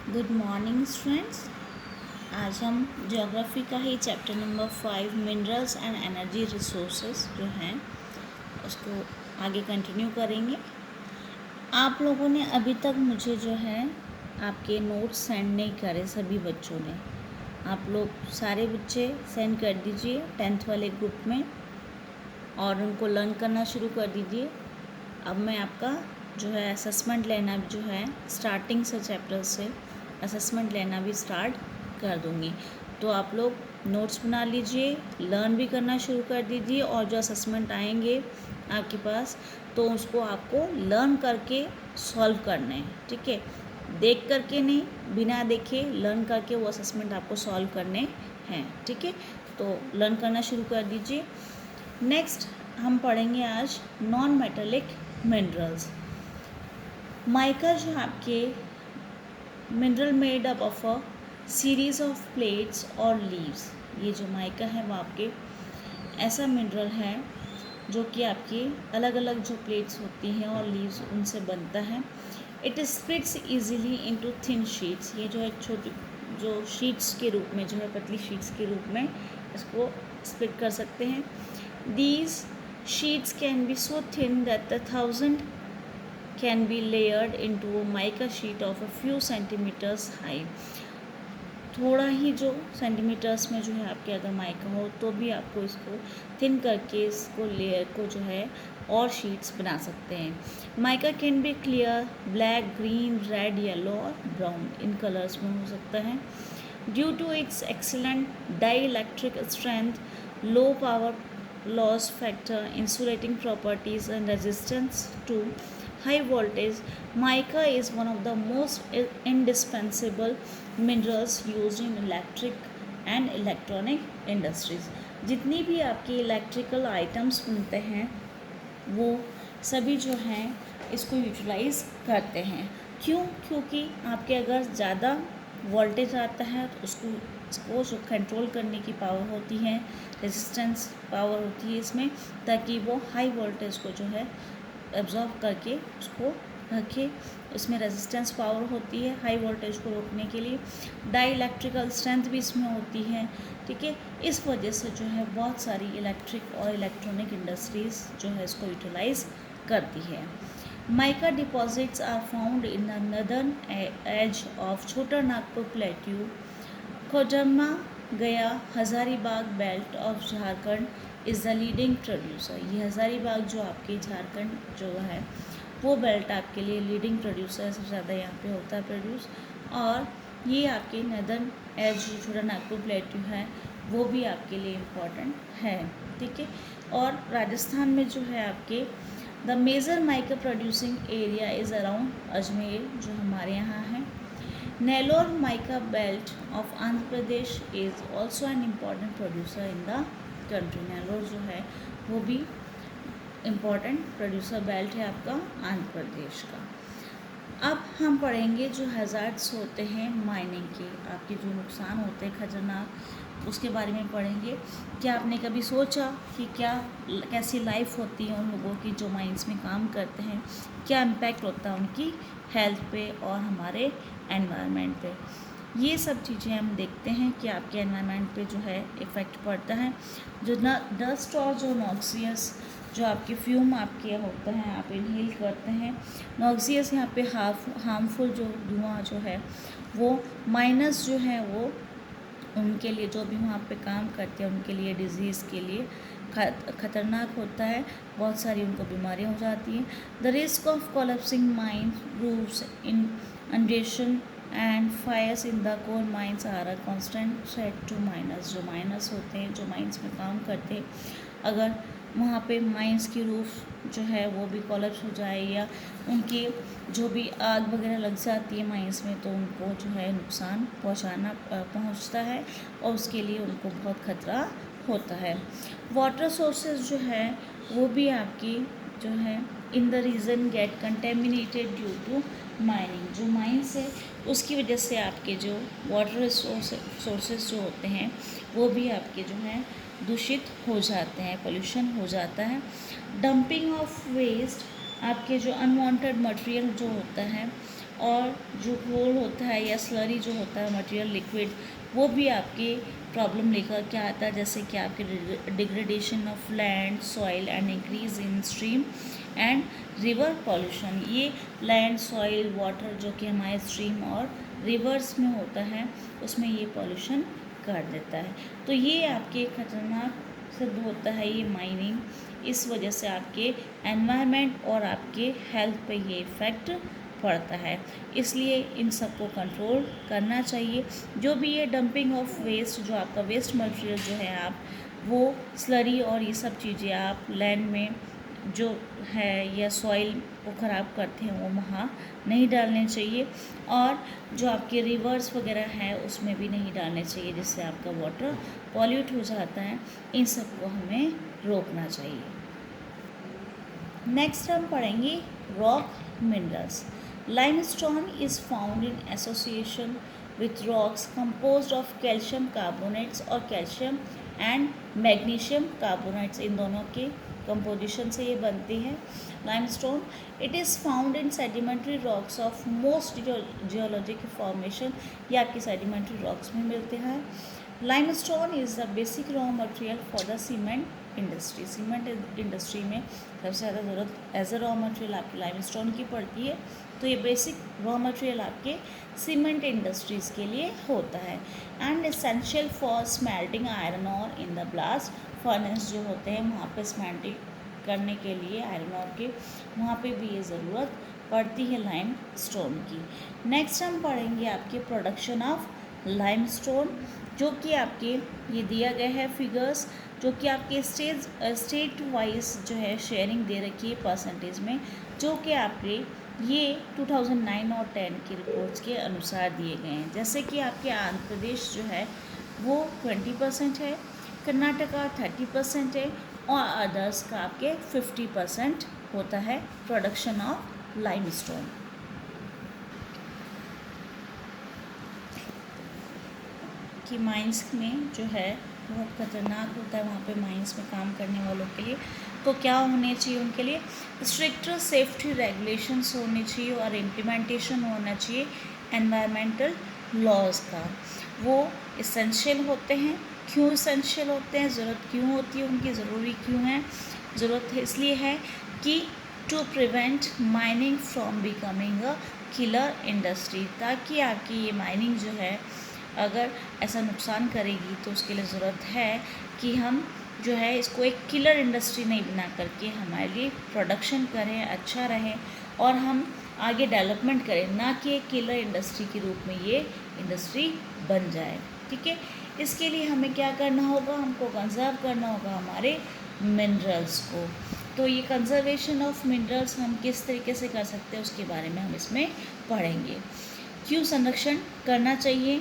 Good morning students. आज हम geography का ही chapter number 5 minerals and energy resources जो हैं उसको आगे कंटिन्यू करेंगे। आप लोगों ने अभी तक मुझे जो है आपके नोट्स सेंड नहीं करे, सभी बच्चों ने। आप लोग सारे बच्चे सेंड कर दीजिए 10th वाले ग्रुप में और उनको लर्न करना शुरू कर दीजिए। अब मैं आपका जो है असेसमेंट लेना जो है स्टार्टिंग से चैप्टर से असेसमेंट लेना भी स्टार्ट कर दूँगी। तो आप लोग नोट्स बना लीजिए, लर्न भी करना शुरू कर दीजिए और जो असेसमेंट आएंगे आपके पास तो उसको आपको लर्न करके सॉल्व करना है, ठीक है। देख करके नहीं, बिना देखे लर्न करके वो असेसमेंट आपको सॉल्व करने हैं, ठीक है। तो लर्न करना शुरू कर दीजिए। नेक्स्ट हम पढ़ेंगे आज नॉन मेटेलिक मिनरल्स। माइका जो आपके mineral made up of a series of plates और लीव्स। ये जो माइका है वो आपके ऐसा मिनरल है जो कि आपकी अलग अलग जो प्लेट्स होती हैं और लीव्स उनसे बनता है। It splits easily into thin sheets. ये जो है छोटी जो शीट्स के रूप में जो है पतली शीट्स के रूप में इसको स्प्लिट कर सकते हैं। These sheets can be so thin that the 1000 can be layered into a mica sheet of a few centimeters high। थोड़ा ही जो सेंटीमीटर्स में जो है आपके अगर माइका हो तो भी आपको इसको थिन करके इसको लेयर को जो है और शीट्स बना सकते हैं। Mica can be clear, black, green, red, yellow और ब्राउन, इन कलर्स में हो सकता है। Due to its excellent dielectric strength, low power loss factor, insulating properties and resistance to high voltage, mica is one of the most indispensable minerals used in electric and electronic industries। जितनी भी आपकी electrical items बनते हैं वो सभी जो हैं इसको यूटिलाइज करते हैं। क्यों? क्योंकि आपके अगर ज़्यादा वोल्टेज आता है तो उसको जो कंट्रोल करने की पावर होती है, रेजिस्टेंस पावर होती है इसमें, ताकि वो हाई वोल्टेज को जो है एब्जॉर्ब करके उसको रखे। इसमें रेजिस्टेंस पावर होती है हाई वोल्टेज को रोकने के लिए। डाई इलेक्ट्रिकल स्ट्रेंथ भी इसमें होती है, ठीक है। इस वजह से जो है बहुत सारी इलेक्ट्रिक और इलेक्ट्रॉनिक इंडस्ट्रीज़ जो है इसको यूटिलाइज करती है। Mica deposits are found in the northern edge of Chota Nagpur plateau, Koderma, Gaya, Hazaribagh belt of Jharkhand is the leading producer. ये हज़ारीबाग जो आपके झारखंड जो है वो बेल्ट आपके लिए लीडिंग प्रोड्यूसर सबसे ज़्यादा यहाँ पे होता है प्रोड्यूस। और ये आपके नदर्न एज जो छोटा नागपुर प्लेट्यू है वो भी आपके लिए इम्पॉर्टेंट है, ठीक है। और राजस्थान में जो है आपके the major mica producing area is around Ajmer जो हमारे यहाँ है। Nellore mica belt of Andhra Pradesh is also an important producer in the country. Nellore जो है वो भी इम्पॉर्टेंट प्रोड्यूसर बेल्ट है आपका आंध्र प्रदेश का। अब हम पढ़ेंगे जो हैज़ार्ड्स होते हैं माइनिंग के, आपके जो नुकसान होते हैं खतरनाक, उसके बारे में पढ़ेंगे। क्या आपने कभी सोचा कि कैसी लाइफ होती है उन लोगों की जो माइंस में काम करते हैं, क्या इम्पैक्ट होता है उनकी हेल्थ पे और हमारे एनवायरनमेंट पे। ये सब चीज़ें हम देखते हैं कि आपके एनवायरनमेंट पे जो है इफ़ेक्ट पड़ता है। जो डस्ट और जो नॉक्सियस जो आपके फ्यूम आपके होते हैं आप इनहेल करते हैं, नॉक्सियस यहाँ पे हार्मफुल जो धुआं जो है वो माइनस जो है वो उनके लिए जो भी वहाँ पे काम करते हैं उनके लिए डिज़ीज़ के लिए खतरनाक होता है। बहुत सारी उनको बीमारियाँ हो जाती हैं। The risk of collapsing mine roofs, inundation and fires in the coal mines are a constant threat to miners. जो माइनर्स होते हैं जो माइंस में काम करते हैं, अगर वहाँ पे माइंस की रूफ जो है वो भी कोलैप्स हो जाए या उनकी जो भी आग वगैरह लग जाती है माइंस में तो उनको जो है नुकसान पहुँचता है और उसके लिए उनको बहुत खतरा होता है। वाटर सोर्सेज जो है वो भी आपकी जो है in the region get contaminated due to mining. जो माइंस है उसकी वजह से आपके जो वाटर सोर्सेज जो होते हैं वो भी आपके जो हैं दूषित हो जाते हैं, पोल्यूशन हो जाता है। डंपिंग ऑफ वेस्ट आपके जो अनवांटेड मटेरियल जो होता है और जो घोल होता है या स्लरी जो होता है मटेरियल लिक्विड, वो भी आपके प्रॉब्लम लेकर के आता है, जैसे कि आपके degradation of land soil and increase in stream and river pollution. ये लैंड सॉइल वाटर जो कि हमारे स्ट्रीम और रिवर्स में होता है उसमें ये पॉल्यूशन कर देता है। तो ये आपके खतरनाक सिद्ध होता है ये माइनिंग। इस वजह से आपके एनवायरनमेंट और आपके हेल्थ पे ये इफ़ेक्ट पड़ता है, इसलिए इन सबको कंट्रोल करना चाहिए। जो भी ये डंपिंग ऑफ वेस्ट, जो आपका वेस्ट मटेरियल जो है आप वो स्लरी और ये सब चीज़ें आप लैंड में जो है या सॉइल को ख़राब करते हैं वो वहाँ नहीं डालने चाहिए, और जो आपके रिवर्स वगैरह है उसमें भी नहीं डालने चाहिए, जिससे आपका वाटर पॉल्यूट हो जाता है। इन सबको हमें रोकना चाहिए। नेक्स्ट हम पढ़ेंगे rock minerals. Limestone is found in association with rocks composed of calcium carbonates और कैल्शियम एंड मैग्नीशियम कार्बोनेट्स, इन दोनों के कंपोजिशन से ये बनती है limestone. It is found in sedimentary rocks of most geological formation, ये आपकी सेडिमेंट्री रॉक्स में मिलते हैं। Limestone is the basic raw material for the cement industry. Cement industry में सबसे ज़्यादा ज़रूरत एज अ रॉ मटेरियल आपकी लाइमस्टोन की पड़ती है, तो ये बेसिक रॉ मटेरियल आपके सीमेंट इंडस्ट्रीज़ के लिए होता है। And essential for smelting iron और इन द ब्लास्ट फर्नेस, जो होते हैं वहाँ पे स्मेल्टिंग करने के लिए आयरन और के, वहाँ पे भी ये ज़रूरत पड़ती है लाइम स्टोन की। नेक्स्ट हम पढ़ेंगे आपके प्रोडक्शन ऑफ लाइमस्टोन, जो कि आपके ये दिया गया है फिगर्स, जो कि आपके स्टेट वाइज जो है शेयरिंग दे रखी है परसेंटेज में, जो कि आपके ये 2009 और 10 की रिपोर्ट्स के अनुसार दिए गए हैं। जैसे कि आपके आंध्र प्रदेश जो है वो 20% है, कर्नाटका 30% है, और अदर्स का आपके 50% होता है प्रोडक्शन ऑफ लाइमस्टोन। कि माइंस में जो है बहुत खतरनाक होता है वहाँ पे माइंस में काम करने वालों के लिए, तो क्या होने चाहिए उनके लिए स्ट्रिक्टर सेफ्टी रेगुलेशंस होने चाहिए और इम्प्लीमेंटेशन होना चाहिए एनवायरमेंटल लॉज का। वो इसेंशियल होते हैं। क्यों इसेंशियल होते हैं, ज़रूरत क्यों होती है उनकी, ज़रूरी क्यों है, ज़रूरत इसलिए है कि to prevent mining from becoming a killer industry, ताकि आपकी ये माइनिंग जो है अगर ऐसा नुकसान करेगी तो उसके लिए ज़रूरत है कि हम जो है इसको एक किलर इंडस्ट्री नहीं बना करके हमारे लिए प्रोडक्शन करें, अच्छा रहे और हम आगे डेवलपमेंट करें, ना कि एक किलर इंडस्ट्री के रूप में ये इंडस्ट्री बन जाए। ठीक है, इसके लिए हमें क्या करना होगा, हमको कंजर्व करना होगा हमारे मिनरल्स को। तो ये कंजर्वेशन ऑफ मिनरल्स हम किस तरीके से कर सकते हैं उसके बारे में हम इसमें पढ़ेंगे। क्यों संरक्षण करना चाहिए।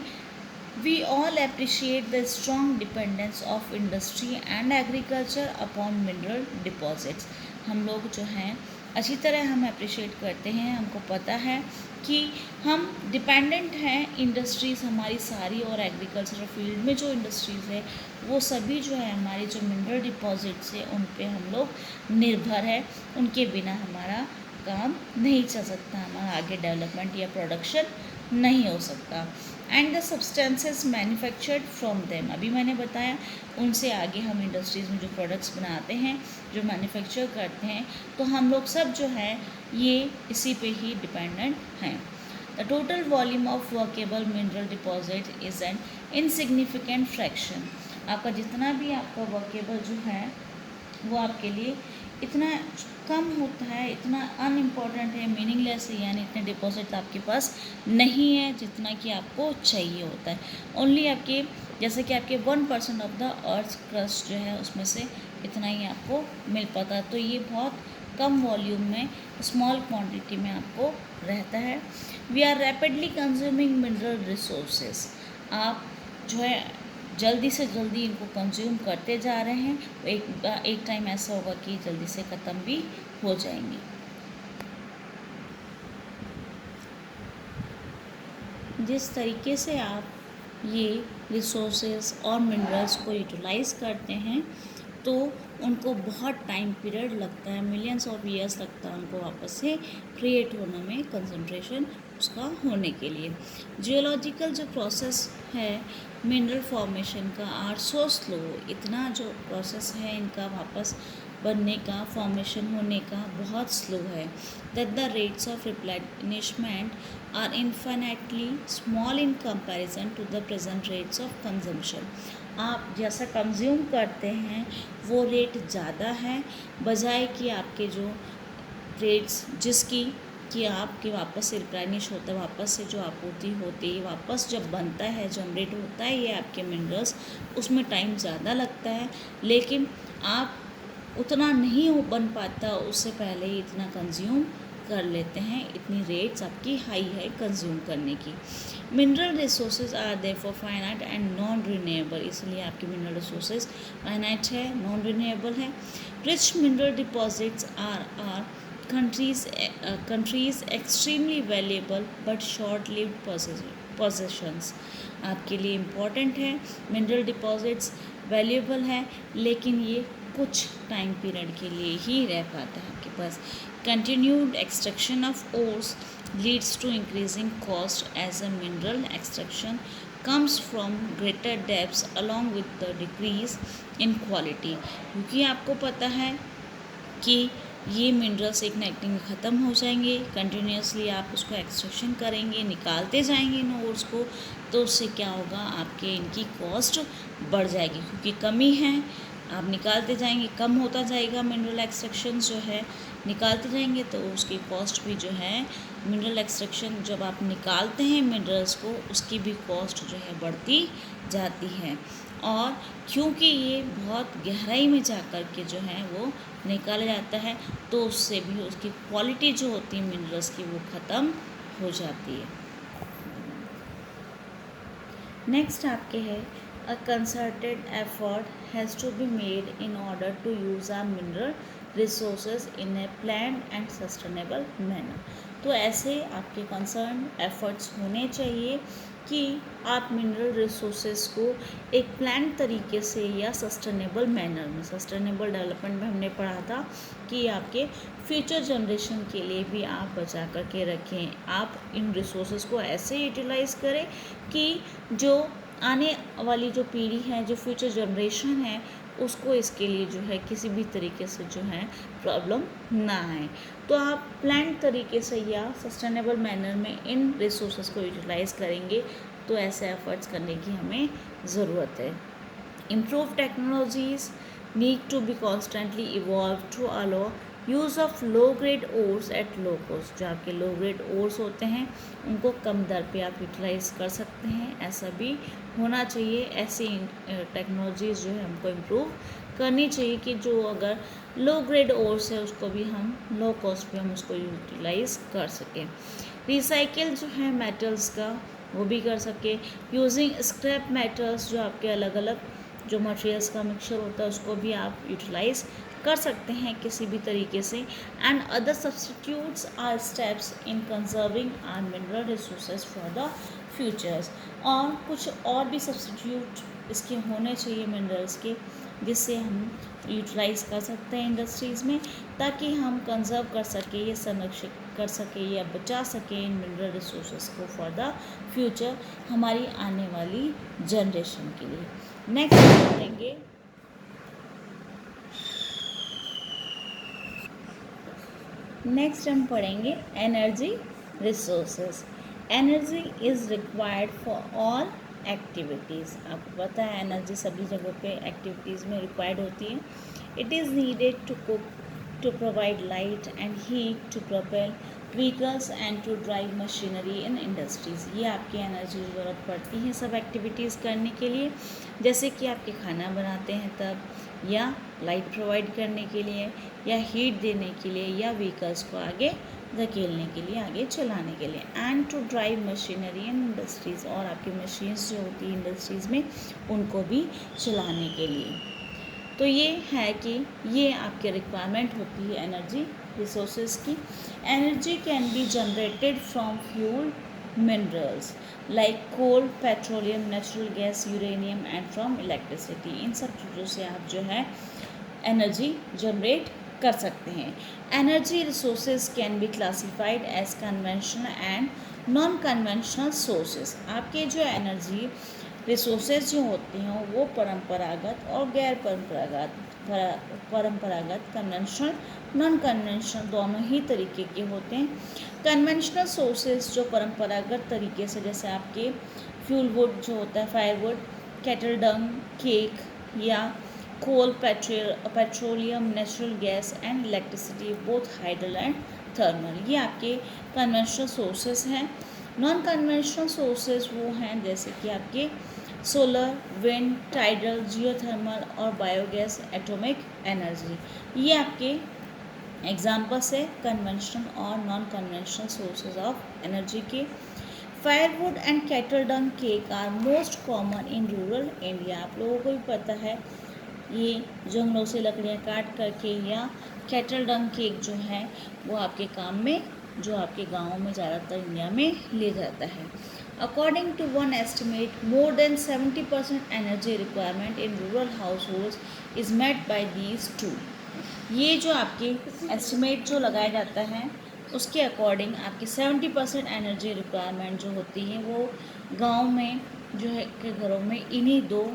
We all appreciate the strong dependence of industry and agriculture upon mineral deposits. हम लोग जो हैं अच्छी तरह हम अप्रिशिएट करते हैं, हमको पता है कि हम डिपेंडेंट हैं इंडस्ट्रीज़ हमारी सारी, और एग्रीकल्चरल फील्ड में जो इंडस्ट्रीज़ है वो सभी जो है हमारी जो मिनरल डिपॉजिट्स है उन पे हम लोग निर्भर है, उनके बिना हमारा काम नहीं चल सकता, हमारा आगे डेवलपमेंट या प्रोडक्शन नहीं हो सकता। And the substances manufactured from them, अभी मैंने बताया उनसे आगे हम इंडस्ट्रीज़ में जो प्रोडक्ट्स बनाते हैं, जो मैन्युफैक्चर करते हैं, तो हम लोग सब जो है ये इसी पे ही डिपेंडेंट हैं। The total volume of workable mineral deposit is an insignificant fraction. आपका जितना भी आपका वर्केबल जो है वो आपके लिए इतना कम होता है, इतना अनइम्पॉर्टेंट है, मीनिंगलेस है, यानी इतने डिपॉजिट आपके पास नहीं है जितना कि आपको चाहिए होता है। ओनली आपके जैसे कि आपके 1% ऑफ द अर्थ क्रस्ट जो है उसमें से इतना ही आपको मिल पाता है, तो ये बहुत कम वॉल्यूम में स्मॉल क्वांटिटी में आपको रहता है। We are rapidly consuming mineral resources, आप जो है जल्दी से जल्दी इनको कंज्यूम करते जा रहे हैं, एक टाइम ऐसा होगा कि जल्दी से ख़त्म भी हो जाएंगी। जिस तरीके से आप ये रिसोर्सेज और मिनरल्स को यूटिलाइज़ करते हैं तो उनको बहुत टाइम पीरियड लगता है, मिलियंस ऑफ ईयर्स लगता है उनको वापस से क्रिएट होने में, कंसंट्रेशन उसका होने के लिए। जियोलॉजिकल जो प्रोसेस है मिनरल फॉर्मेशन का आर सो स्लो, इतना जो प्रोसेस है इनका वापस बनने का, फॉर्मेशन होने का बहुत स्लो है। That the rates of replenishment are infinitely small in comparison to the present rates of consumption. आप जैसा कंज्यूम करते हैं वो रेट ज़्यादा है बजाय कि आपके जो रेट्स जिसकी कि आपके वापस से रिप्लेनिश होता है, वापस से जो आपूर्ति होती है, वापस जब बनता है, जनरेट होता है ये आपके मिनरल्स, उसमें टाइम ज़्यादा लगता है, लेकिन आप उतना नहीं हो बन पाता, उससे पहले ही इतना कंज्यूम कर लेते हैं, इतनी रेट्स आपकी हाई है कंज्यूम करने की। Mineral resources are therefore finite and non renewable, इसलिए आपके मिनरल रिसोर्सेज फाइनाइट है, नॉन रिन्यूएबल है। Rich mineral deposits are countries extremely valuable but short lived possessions, आपके लिए इम्पॉर्टेंट है। मिनरल डिपॉजिट्स वैल्यूएबल है लेकिन ये कुछ टाइम पीरियड के लिए ही रह पाता है आपके पास। Continued extraction of ores leads to increasing cost as a mineral extraction comes from greater depths along with the decrease in quality, क्योंकि आपको पता है कि ये मिनरल्स एक ना एक दिन ख़त्म हो जाएंगे, कंटिन्यूसली आप उसको एक्सट्रैक्शन करेंगे, निकालते जाएंगे इन ओर्स को, तो उससे क्या होगा, आपके इनकी कॉस्ट बढ़ जाएगी क्योंकि कमी है, आप निकालते जाएंगे, कम होता जाएगा मिनरल एक्सट्रैक्शन जो है, निकालते जाएंगे तो उसकी कॉस्ट भी जो है, मिनरल एक्सट्रैक्शन जब आप निकालते हैं मिनरल्स को उसकी भी कॉस्ट जो है बढ़ती जाती है। और क्योंकि ये बहुत गहराई में जा कर के जो है वो निकाला जाता है तो उससे भी उसकी क्वालिटी जो होती है मिनरल्स की वो ख़त्म हो जाती है। नेक्स्ट आपके है a concerted effort has to be made in order to use our mineral resources in a planned and sustainable manner. तो ऐसे आपके कंसर्न एफर्ट्स होने चाहिए कि आप मिनरल रिसोर्सेज को एक प्लान तरीके से या सस्टेनेबल मैनर में, सस्टेनेबल डेवलपमेंट में हमने पढ़ा था कि आपके फ्यूचर जनरेशन के लिए भी आप बचा कर के रखें, आप इन रिसोर्सेज को ऐसे यूटिलाइज़ करें कि जो आने वाली जो पीढ़ी है, जो फ्यूचर जनरेशन है, उसको इसके लिए जो है किसी भी तरीके से जो है प्रॉब्लम ना आए। तो आप प्लान तरीके से या सस्टेनेबल मैनर में इन रिसोर्सेज को यूटिलाइज़ करेंगे तो ऐसे एफर्ट्स करने की हमें ज़रूरत है। Improve technologies need to be constantly evolve to allow use of low grade ores at low cost. जो आपके लो ग्रेड ओर्स होते हैं उनको कम दर पे आप यूटिलाइज़ कर सकते हैं, ऐसा भी होना चाहिए। ऐसी टेक्नोलॉजीज़ जो है हमको इम्प्रूव करनी चाहिए कि जो अगर लो ग्रेड ओर्स है उसको भी हम लो कॉस्ट पे हम उसको यूटिलाइज़ कर सकें। रिसाइकिल जो है मेटल्स का वो भी कर सके। यूजिंग स्क्रैप मेटल्स, जो आपके अलग अलग जो मटेरियल्स का मिक्सचर होता है उसको भी आप यूटिलाइज़ कर सकते हैं किसी भी तरीके से। And other substitutes are steps in conserving our mineral resources for the futures. और कुछ और भी सब्सटीट्यूट इसके होने चाहिए मिनरल्स के, जिससे हम यूटिलाइज़ कर सकते हैं इंडस्ट्रीज़ में, ताकि हम कंजर्व कर सकें, ये संरक्षित कर सकें या बचा सकें इन मिनरल रिसोर्सेज को फॉर द फ्यूचर, हमारी आने वाली जनरेशन के लिए। नेक्स्ट हम पढ़ेंगे energy resources. Energy is required for all activities. आपको पता है एनर्जी सभी जगहों पे एक्टिविटीज़ में रिक्वायर्ड होती है। It is needed to cook, to provide light and heat, to propel vehicles and to drive machinery in industries. ये आपकी एनर्जी की ज़रूरत पड़ती है सब एक्टिविटीज़ करने के लिए, जैसे कि आपके खाना बनाते हैं तब, या लाइट प्रोवाइड करने के लिए, या हीट देने के लिए, या व्हीकल्स को आगे धकेलने के लिए, आगे चलाने के लिए। And to drive machinery in industries, और आपकी मशीन्स जो होती है इंडस्ट्रीज़ में उनको भी चलाने के लिए। तो ये है कि ये आपके रिक्वायरमेंट होती है एनर्जी रिसोर्सेज की। Energy can be generated from fuel minerals like coal, petroleum, natural gas, uranium and from electricity. इन सब चीज़ों से आप जो है एनर्जी जनरेट कर सकते हैं। Energy resources can be classified as conventional and non conventional sources. आपके जो एनर्जी रिसोर्सेज जो होते हैं वो परंपरागत और गैर परंपरागत कन्वेंशनल नॉन कन्वेंशनल दोनों ही तरीके के होते हैं। कन्वेंशनल सोर्सेज जो परंपरागत तरीके से, जैसे आपके फ्यूल वुड जो होता है, फायरवुड, कैटल डंग, केक या coal, petroleum, natural gas and electricity, both hydel and thermal, ये आपके कन्वेंशनल सोर्सेज हैं। नॉन कन्वेंशनल सोर्सेज वो हैं जैसे कि आपके सोलर, विंड, टाइडल, जियोथर्मल और बायोगैस, एटॉमिक एनर्जी, ये आपके एग्जाम्पल्स है कन्वेंशनल और non conventional sources of energy के। Firewood and cattle dung cake are most common in rural India. आप लोगों को भी पता है ये जंगलों से लकड़ियाँ काट करके या कैटल डंग केक जो है वो आपके काम में, जो आपके गाँवों में ज़्यादातर इंडिया में ले जाता है। According to one estimate, more than 70% energy requirement in rural households is met by these two. ये जो आपके एस्टिमेट जो लगाया जाता है उसके अकॉर्डिंग आपकी 70% एनर्जी रिक्वायरमेंट जो होती है वो गांव में जो है के घरों में इन्हीं दो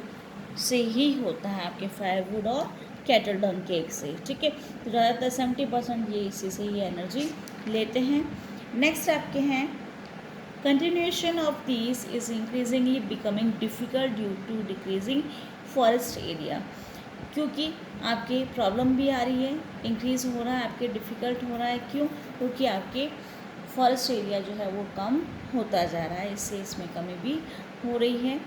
से ही होता है, आपके फायरवुड और कैटल डंग केक से। ठीक है, तो ज़्यादातर 70% ये इसी से ही एनर्जी लेते हैं। नेक्स्ट आपके हैं continuation of these is increasingly becoming difficult due to decreasing forest area. क्योंकि आपके प्रॉब्लम भी आ रही है, इंक्रीज़ हो रहा है, आपके डिफ़िकल्ट हो रहा है। क्यों? क्योंकि आपके फॉरेस्ट एरिया जो है वो कम होता जा रहा है, इससे इसमें कमी भी हो रही है।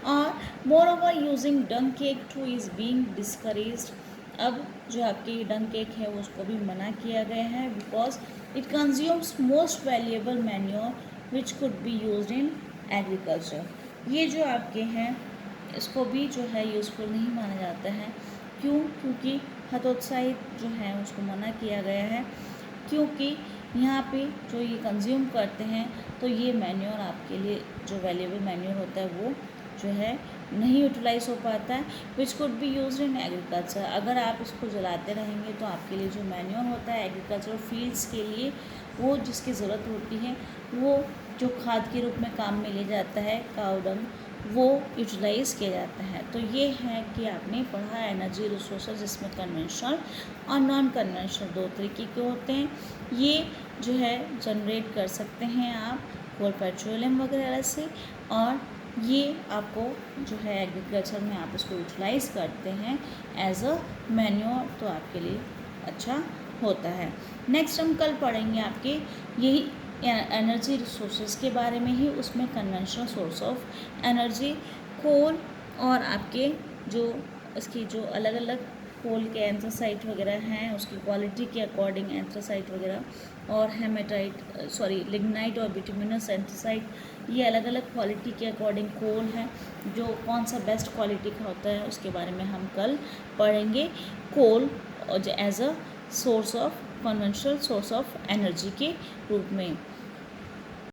और moreover using dung cake too is being discouraged. अब जो आपकी डंग केक है वो उसको भी मना किया गया है, because it consumes most valuable manure which could be used in agriculture. ये जो आपके हैं इसको भी जो है यूज़फुल नहीं माना जाता है। क्यों? क्योंकि हतोत्साहित जो है उसको मना किया गया है, क्योंकि यहाँ पे जो ये कंज्यूम करते हैं तो ये मैन्योर आपके लिए जो वैल्यूएबल मैन्योर होता है वो जो है नहीं यूटिलाइज हो पाता है, which could be used in agriculture. अगर आप इसको जलाते रहेंगे तो आपके लिए जो मैन्योर होता है एग्रीकल्चर फील्ड्स के लिए, वो जिसकी ज़रूरत होती है वो जो खाद के रूप में काम में ले जाता है, काऊ डंग, वो यूटिलाइज किया जाता है। तो ये है कि आपने पढ़ा एनर्जी रिसोर्सेज, जिसमें कन्वेंशनल और नॉन कन्वेंशनल दो तरीके के होते हैं। ये जो है जनरेट कर सकते हैं आप कोल, पेट्रोलियम वगैरह से, और ये आपको जो है एग्रीकल्चर में आप इसको यूटिलाइज़ करते हैं एज अ मैन्योर, तो आपके लिए अच्छा होता है। नेक्स्ट हम कल पढ़ेंगे आपके यही एनर्जी रिसोर्सेज के बारे में ही, उसमें कन्वेंशनल सोर्स ऑफ एनर्जी, कोल, और आपके जो इसकी जो अलग अलग कोल के एंथ्रासाइट वगैरह हैं उसकी क्वालिटी के अकॉर्डिंग एंथ्रासाइट वगैरह, और लिग्नाइट और बिटुमिनस एंथ्रासाइट, ये अलग अलग क्वालिटी के अकॉर्डिंग कोल है, जो कौन सा बेस्ट क्वालिटी का होता है उसके बारे में हम कल पढ़ेंगे। Coal as a source of conventional source of energy के रूप में।